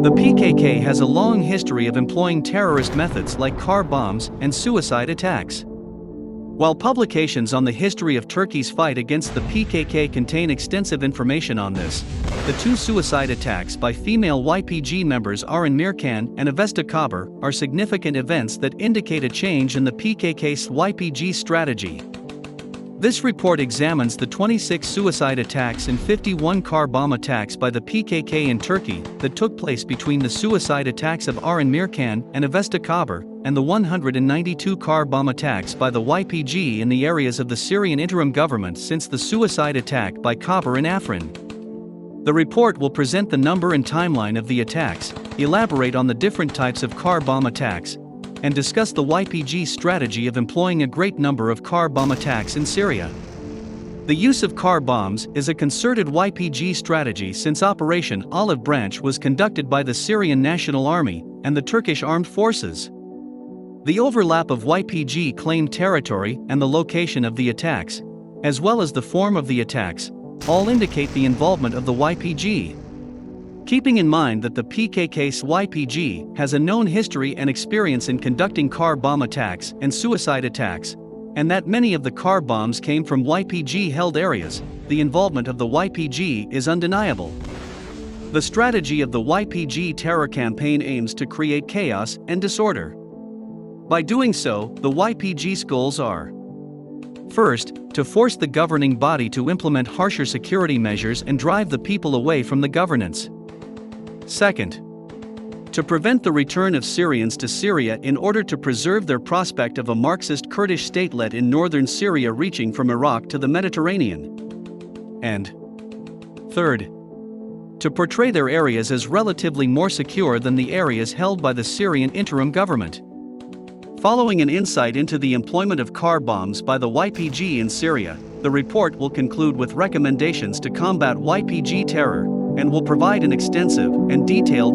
The PKK has a long history of employing terrorist methods like car bombs and suicide attacks. While publications on the history of Turkey's fight against the PKK contain extensive information on this, the two suicide attacks by female YPG members Arin Mirkan and Avesta Khabur are significant events that indicate a change in the PKK's YPG strategy. This report examines the 26 suicide attacks and 51 car bomb attacks by the PKK in Turkey that took place between the suicide attacks of Arin Mirkan and Avesta Khabur, and the 192 car bomb attacks by the YPG in the areas of the Syrian Interim Government since the suicide attack by Khabur in Afrin. The report will present the number and timeline of the attacks, elaborate on the different types of car bomb attacks, and discuss the YPG strategy of employing a great number of car bomb attacks in Syria. The use of car bombs is a concerted YPG strategy since Operation Olive Branch was conducted by the Syrian National Army and the Turkish Armed Forces. The overlap of YPG claimed territory and the location of the attacks, as well as the form of the attacks, all indicate the involvement of the YPG. Keeping in mind that the PKK's YPG has a known history and experience in conducting car bomb attacks and suicide attacks, and that many of the car bombs came from YPG-held areas, the involvement of the YPG is undeniable. The strategy of the YPG terror campaign aims to create chaos and disorder. By doing so, the YPG's goals are: first, to force the governing body to implement harsher security measures and drive the people away from the governance. Second, to prevent the return of Syrians to Syria in order to preserve their prospect of a Marxist Kurdish statelet in northern Syria reaching from Iraq to the Mediterranean. And third, to portray their areas as relatively more secure than the areas held by the Syrian Interim Government. Following an insight into the employment of car bombs by the YPG in Syria, the report will conclude with recommendations to combat YPG terror, and will provide an extensive and detailed